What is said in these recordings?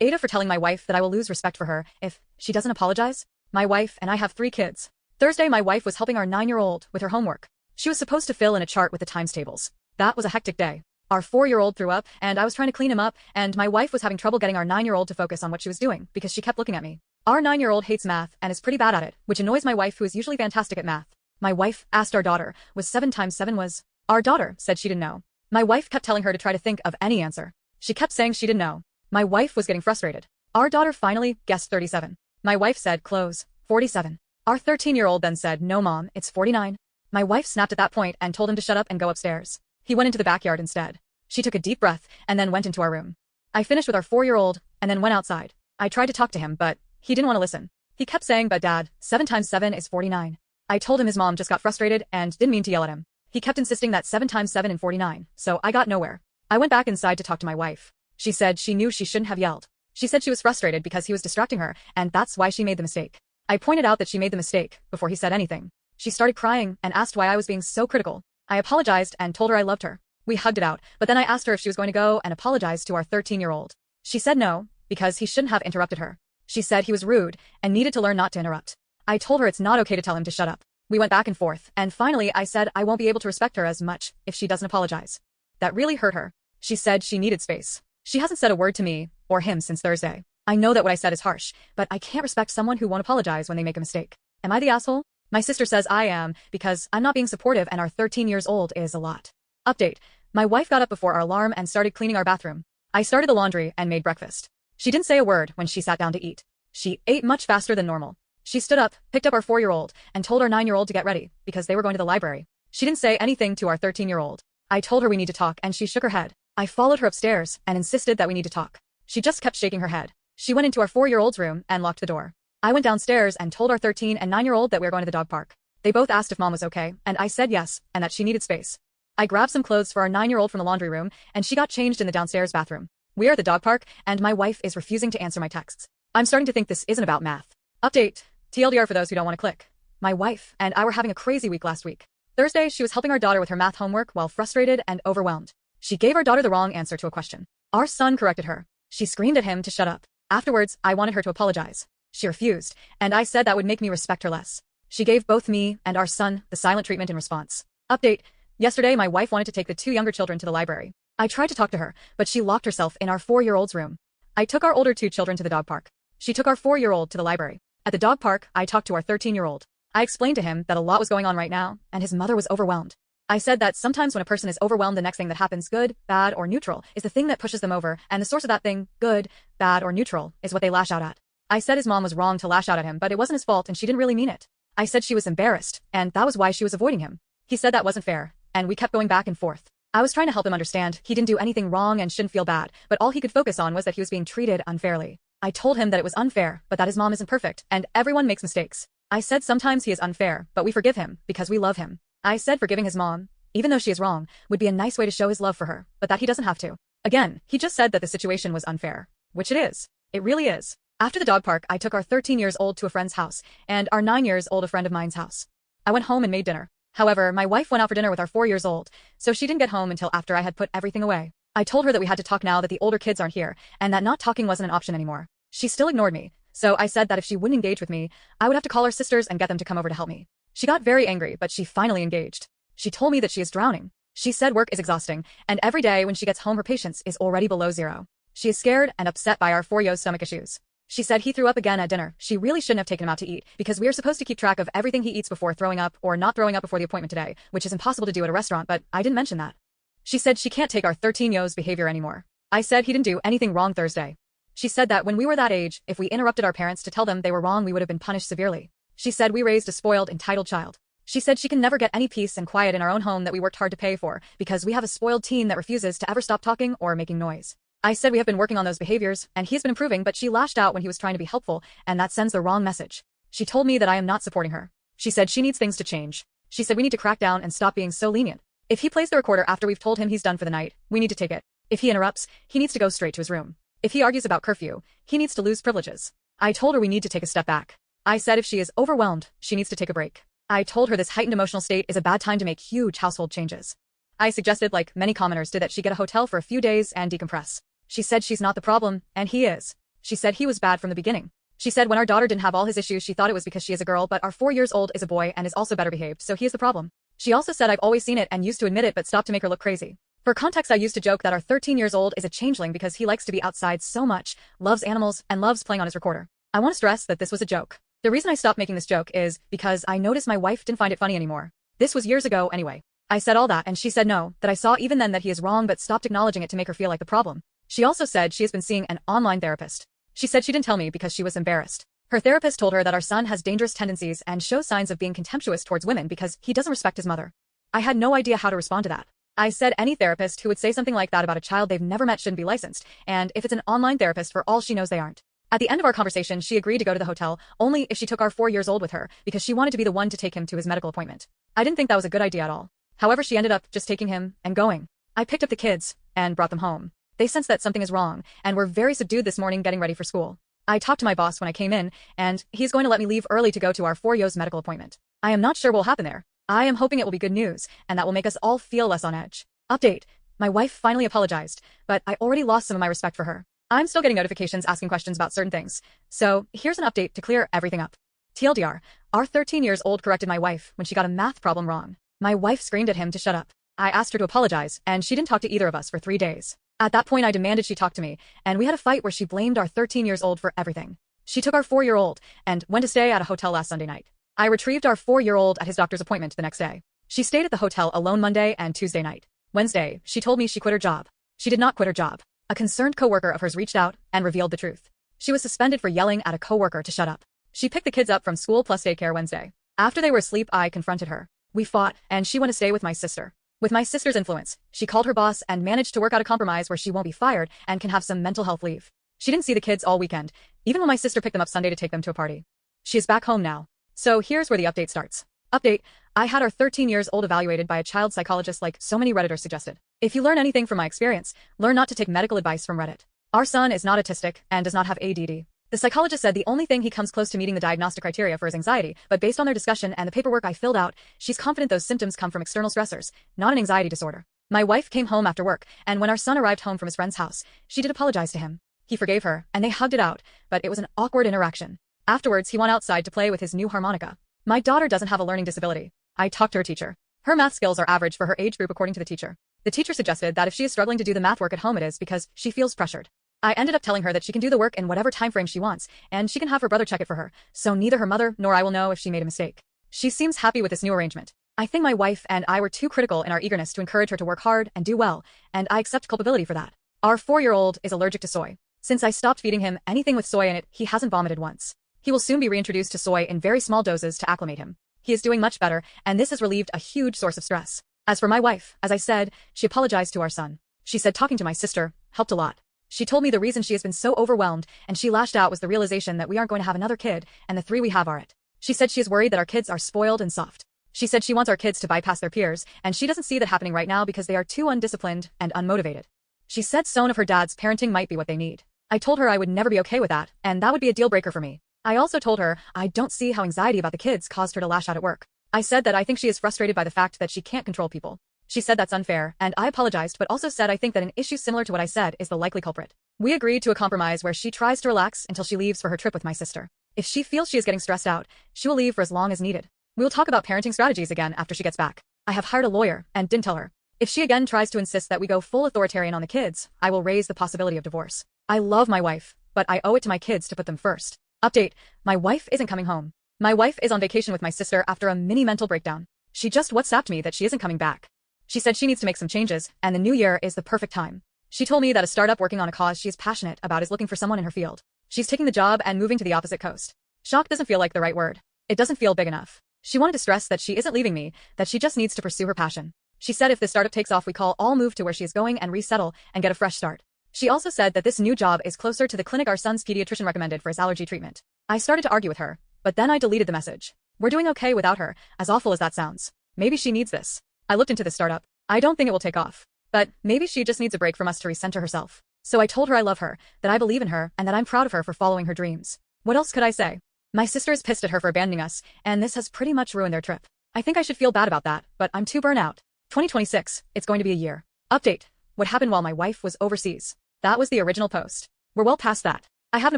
Ada for telling my wife that I will lose respect for her if she doesn't apologize. My wife and I have 3 kids. Thursday my wife was helping our 9-year-old with her homework. She was supposed to fill in a chart with the times tables. That was a hectic day. Our 4-year-old threw up, and I was trying to clean him up, and my wife was having trouble getting our 9-year-old to focus on what she was doing because she kept looking at me. Our 9-year-old hates math and is pretty bad at it, which annoys my wife who is usually fantastic at math. My wife asked our daughter, was 7 times 7 was? Our daughter said she didn't know. My wife kept telling her to try to think of any answer. She kept saying she didn't know. My wife was getting frustrated. Our daughter finally guessed 37. My wife said, close, 47. Our 13-year-old then said, no mom, it's 49. My wife snapped at that point and told him to shut up and go upstairs. He went into the backyard instead. She took a deep breath and then went into our room. I finished with our 4-year-old and then went outside. I tried to talk to him, but he didn't want to listen. He kept saying, but Dad, 7 times 7 is 49. I told him his mom just got frustrated and didn't mean to yell at him. He kept insisting that 7 times 7 is 49, so I got nowhere. I went back inside to talk to my wife. She said she knew she shouldn't have yelled. She said she was frustrated because he was distracting her, and that's why she made the mistake. I pointed out that she made the mistake before he said anything. She started crying and asked why I was being so critical. I apologized and told her I loved her. We hugged it out, but then I asked her if she was going to go and apologize to our 13-year-old. She said no, because he shouldn't have interrupted her. She said he was rude and needed to learn not to interrupt. I told her it's not okay to tell him to shut up. We went back and forth, and finally I said I won't be able to respect her as much if she doesn't apologize. That really hurt her. She said she needed space. She hasn't said a word to me or him since Thursday. I know that what I said is harsh, but I can't respect someone who won't apologize when they make a mistake. Am I the asshole? My sister says I am, because I'm not being supportive and our 13 years old is a lot. Update. My wife got up before our alarm and started cleaning our bathroom. I started the laundry and made breakfast. She didn't say a word when she sat down to eat. She ate much faster than normal. She stood up, picked up our 4-year-old, and told our 9-year-old to get ready, because they were going to the library. She didn't say anything to our 13-year-old. I told her we need to talk and she shook her head. I followed her upstairs and insisted that we need to talk. She just kept shaking her head. She went into our 4-year-old's room and locked the door. I went downstairs and told our 13 and 9-year-old that we were going to the dog park. They both asked if mom was okay, and I said yes, and that she needed space. I grabbed some clothes for our 9-year-old from the laundry room, and she got changed in the downstairs bathroom. We are at the dog park, and my wife is refusing to answer my texts. I'm starting to think this isn't about math. Update. TLDR for those who don't want to click. My wife and I were having a crazy week last week. Thursday, she was helping our daughter with her math homework while frustrated and overwhelmed. She gave our daughter the wrong answer to a question. Our son corrected her. She screamed at him to shut up. Afterwards, I wanted her to apologize. She refused, and I said that would make me respect her less. She gave both me and our son the silent treatment in response. Update. Yesterday, my wife wanted to take the 2 younger children to the library. I tried to talk to her, but she locked herself in our 4-year-old's room. I took our older 2 children to the dog park. She took our 4-year-old to the library. At the dog park, I talked to our 13-year-old. I explained to him that a lot was going on right now, and his mother was overwhelmed. I said that sometimes when a person is overwhelmed, the next thing that happens, good, bad, or neutral, is the thing that pushes them over, and the source of that thing, good, bad, or neutral, is what they lash out at. I said his mom was wrong to lash out at him, but it wasn't his fault and she didn't really mean it. I said she was embarrassed, and that was why she was avoiding him. He said that wasn't fair, and we kept going back and forth. I was trying to help him understand he didn't do anything wrong and shouldn't feel bad, but all he could focus on was that he was being treated unfairly. I told him that it was unfair, but that his mom isn't perfect, and everyone makes mistakes. I said sometimes he is unfair, but we forgive him, because we love him. I said forgiving his mom, even though she is wrong, would be a nice way to show his love for her, but that he doesn't have to. Again, he just said that the situation was unfair. Which it is. It really is. After the dog park, I took our 13 years old to a friend's house, and our 9 years old a friend of mine's house. I went home and made dinner. However, my wife went out for dinner with our 4 years old, so she didn't get home until after I had put everything away. I told her that we had to talk now that the older kids aren't here, and that not talking wasn't an option anymore. She still ignored me, so I said that if she wouldn't engage with me, I would have to call her sisters and get them to come over to help me. She got very angry, but she finally engaged. She told me that she is drowning. She said work is exhausting, and every day when she gets home her patience is already below 0. She is scared and upset by our 4-year-old's stomach issues. She said he threw up again at dinner. She really shouldn't have taken him out to eat, because we are supposed to keep track of everything he eats before throwing up or not throwing up before the appointment today, which is impossible to do at a restaurant, but I didn't mention that. She said she can't take our 13-year-old's behavior anymore. I said he didn't do anything wrong Thursday. She said that when we were that age, if we interrupted our parents to tell them they were wrong, we would have been punished severely. She said we raised a spoiled, entitled child. She said she can never get any peace and quiet in our own home that we worked hard to pay for, because we have a spoiled teen that refuses to ever stop talking or making noise. I said we have been working on those behaviors, and he's been improving, but she lashed out when he was trying to be helpful, and that sends the wrong message. She told me that I am not supporting her. She said she needs things to change. She said we need to crack down and stop being so lenient. If he plays the recorder after we've told him he's done for the night, we need to take it. If he interrupts, he needs to go straight to his room. If he argues about curfew, he needs to lose privileges. I told her we need to take a step back. I said if she is overwhelmed, she needs to take a break. I told her this heightened emotional state is a bad time to make huge household changes. I suggested, like many commoners did, that she get a hotel for a few days and decompress. She said she's not the problem, and he is. She said he was bad from the beginning. She said when our daughter didn't have all his issues, she thought it was because she is a girl, but our 4 years old is a boy and is also better behaved, so he is the problem. She also said I've always seen it and used to admit it but stopped to make her look crazy. For context, I used to joke that our 13 years old is a changeling because he likes to be outside so much, loves animals, and loves playing on his recorder. I want to stress that this was a joke. The reason I stopped making this joke is because I noticed my wife didn't find it funny anymore. This was years ago anyway. I said all that and she said no, that I saw even then that he is wrong but stopped acknowledging it to make her feel like the problem. She also said she has been seeing an online therapist. She said she didn't tell me because she was embarrassed. Her therapist told her that our son has dangerous tendencies and shows signs of being contemptuous towards women because he doesn't respect his mother. I had no idea how to respond to that. I said any therapist who would say something like that about a child they've never met shouldn't be licensed, and if it's an online therapist, for all she knows they aren't. At the end of our conversation, she agreed to go to the hotel, only if she took our 4 years old with her, because she wanted to be the one to take him to his medical appointment. I didn't think that was a good idea at all. However, she ended up just taking him and going. I picked up the kids and brought them home. They sensed that something is wrong, and were very subdued this morning getting ready for school. I talked to my boss when I came in, and he's going to let me leave early to go to our 4-year-old's medical appointment. I am not sure what will happen there. I am hoping it will be good news, and that will make us all feel less on edge. Update. My wife finally apologized, but I already lost some of my respect for her. I'm still getting notifications asking questions about certain things. So, here's an update to clear everything up. TLDR, our 13 years old corrected my wife when she got a math problem wrong. My wife screamed at him to shut up. I asked her to apologize, and she didn't talk to either of us for 3 days. At that point, I demanded she talk to me, and we had a fight where she blamed our 13 years old for everything. She took our 4-year-old and went to stay at a hotel last Sunday night. I retrieved our 4-year-old at his doctor's appointment the next day. She stayed at the hotel alone Monday and Tuesday night. Wednesday, she told me she quit her job. She did not quit her job. A concerned coworker of hers reached out and revealed the truth. She was suspended for yelling at a coworker to shut up. She picked the kids up from school plus daycare Wednesday. After they were asleep, I confronted her. We fought, and she went to stay with my sister. With my sister's influence, she called her boss and managed to work out a compromise where she won't be fired and can have some mental health leave. She didn't see the kids all weekend, even when my sister picked them up Sunday to take them to a party. She is back home now. So here's where the update starts. Update. I had our 13 years old evaluated by a child psychologist like so many Redditors suggested. If you learn anything from my experience, learn not to take medical advice from Reddit. Our son is not autistic and does not have ADD. The psychologist said the only thing he comes close to meeting the diagnostic criteria for is anxiety, but based on their discussion and the paperwork I filled out, she's confident those symptoms come from external stressors, not an anxiety disorder. My wife came home after work, and when our son arrived home from his friend's house, she did apologize to him. He forgave her, and they hugged it out, but it was an awkward interaction. Afterwards, he went outside to play with his new harmonica. My daughter doesn't have a learning disability. I talked to her teacher. Her math skills are average for her age group according to the teacher. The teacher suggested that if she is struggling to do the math work at home, it is because she feels pressured. I ended up telling her that she can do the work in whatever time frame she wants, and she can have her brother check it for her, so neither her mother nor I will know if she made a mistake. She seems happy with this new arrangement. I think my wife and I were too critical in our eagerness to encourage her to work hard and do well, and I accept culpability for that. Our 4-year-old is allergic to soy. Since I stopped feeding him anything with soy in it, he hasn't vomited once. He will soon be reintroduced to soy in very small doses to acclimate him. He is doing much better, and this has relieved a huge source of stress. As for my wife, as I said, she apologized to our son. She said talking to my sister helped a lot. She told me the reason she has been so overwhelmed and she lashed out was the realization that we aren't going to have another kid, and the 3 we have are it. She said she is worried that our kids are spoiled and soft. She said she wants our kids to bypass their peers, and she doesn't see that happening right now because they are too undisciplined and unmotivated. She said some of her dad's parenting might be what they need. I told her I would never be okay with that, and that would be a deal breaker for me. I also told her I don't see how anxiety about the kids caused her to lash out at work. I said that I think she is frustrated by the fact that she can't control people. She said that's unfair, and I apologized but also said I think that an issue similar to what I said is the likely culprit. We agreed to a compromise where she tries to relax until she leaves for her trip with my sister. If she feels she is getting stressed out, she will leave for as long as needed. We will talk about parenting strategies again after she gets back. I have hired a lawyer and didn't tell her. If she again tries to insist that we go full authoritarian on the kids, I will raise the possibility of divorce. I love my wife, but I owe it to my kids to put them first. Update. My wife isn't coming home. My wife is on vacation with my sister after a mini mental breakdown. She just WhatsApped me that she isn't coming back. She said she needs to make some changes, and the new year is the perfect time. She told me that a startup working on a cause she is passionate about is looking for someone in her field. She's taking the job and moving to the opposite coast. Shock doesn't feel like the right word. It doesn't feel big enough. She wanted to stress that she isn't leaving me, that she just needs to pursue her passion. She said if the startup takes off, we all move to where she is going and resettle and get a fresh start. She also said that this new job is closer to the clinic our son's pediatrician recommended for his allergy treatment. I started to argue with her, but then I deleted the message. We're doing okay without her, as awful as that sounds. Maybe she needs this. I looked into the startup. I don't think it will take off. But maybe she just needs a break from us to recenter herself. So I told her I love her, that I believe in her, and that I'm proud of her for following her dreams. What else could I say? My sister is pissed at her for abandoning us, and this has pretty much ruined their trip. I think I should feel bad about that, but I'm too burnt out. 2026, it's going to be a year. Update. What happened while my wife was overseas? That was the original post. We're well past that. I have an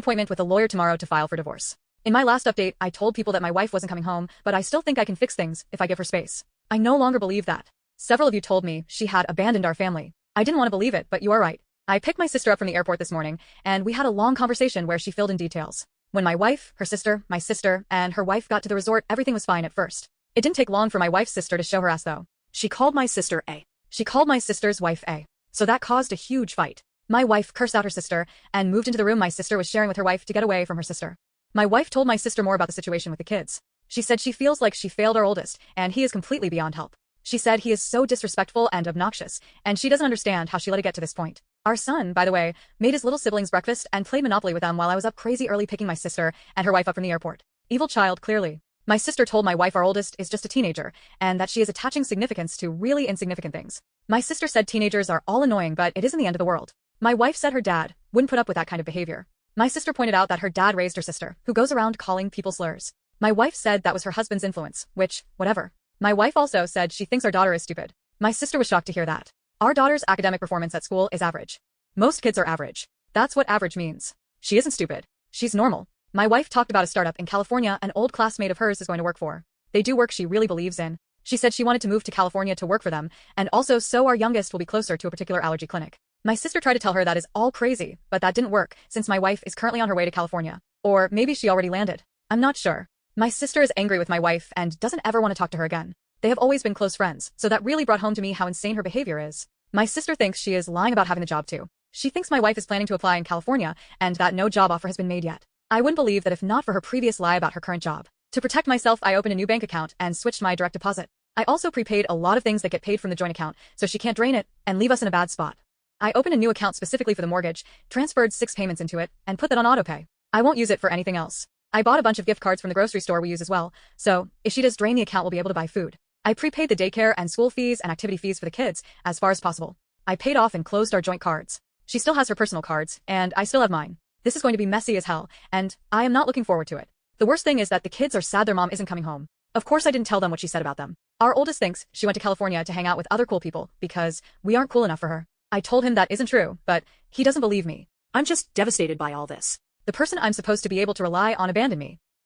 appointment with a lawyer tomorrow to file for divorce. In my last update, I told people that my wife wasn't coming home, but I still think I can fix things if I give her space. I no longer believe that. Several of you told me she had abandoned our family. I didn't want to believe it, but you are right. I picked my sister up from the airport this morning, and we had a long conversation where she filled in details. When my wife, her sister, my sister, and her wife got to the resort, everything was fine at first. It didn't take long for my wife's sister to show her ass though. She called my sister A. She called my sister's wife A. So that caused a huge fight. My wife cursed out her sister and moved into the room my sister was sharing with her wife to get away from her sister. My wife told my sister more about the situation with the kids. She said she feels like she failed our oldest, and he is completely beyond help. She said he is so disrespectful and obnoxious, and she doesn't understand how she let it get to this point. Our son, by the way, made his little siblings breakfast and played Monopoly with them while I was up crazy early picking my sister and her wife up from the airport. Evil child, clearly. My sister told my wife our oldest is just a teenager, and that she is attaching significance to really insignificant things. My sister said teenagers are all annoying, but it isn't the end of the world. My wife said her dad wouldn't put up with that kind of behavior. My sister pointed out that her dad raised her sister, who goes around calling people slurs. My wife said that was her husband's influence, which, whatever. My wife also said she thinks our daughter is stupid. My sister was shocked to hear that. Our daughter's academic performance at school is average. Most kids are average. That's what average means. She isn't stupid. She's normal. My wife talked about a startup in California an old classmate of hers is going to work for. They do work she really believes in. She said she wanted to move to California to work for them, and also so our youngest will be closer to a particular allergy clinic. My sister tried to tell her that is all crazy, but that didn't work since my wife is currently on her way to California. Or maybe she already landed. I'm not sure. My sister is angry with my wife and doesn't ever want to talk to her again. They have always been close friends, so that really brought home to me how insane her behavior is. My sister thinks she is lying about having the job too. She thinks my wife is planning to apply in California and that no job offer has been made yet. I wouldn't believe that if not for her previous lie about her current job. To protect myself, I opened a new bank account and switched my direct deposit. I also prepaid a lot of things that get paid from the joint account, so she can't drain it and leave us in a bad spot. I opened a new account specifically for the mortgage, transferred 6 payments into it, and put that on autopay. I won't use it for anything else. I bought a bunch of gift cards from the grocery store we use as well, so if she does drain the account, we'll be able to buy food. I prepaid the daycare and school fees and activity fees for the kids as far as possible. I paid off and closed our joint cards. She still has her personal cards, and I still have mine. This is going to be messy as hell, and I am not looking forward to it. The worst thing is that the kids are sad their mom isn't coming home. Of course I didn't tell them what she said about them. Our oldest thinks she went to California to hang out with other cool people because we aren't cool enough for her. I told him that isn't true, but he doesn't believe me. I'm just devastated by all this. The person I'm supposed to be able to rely on abandoned me.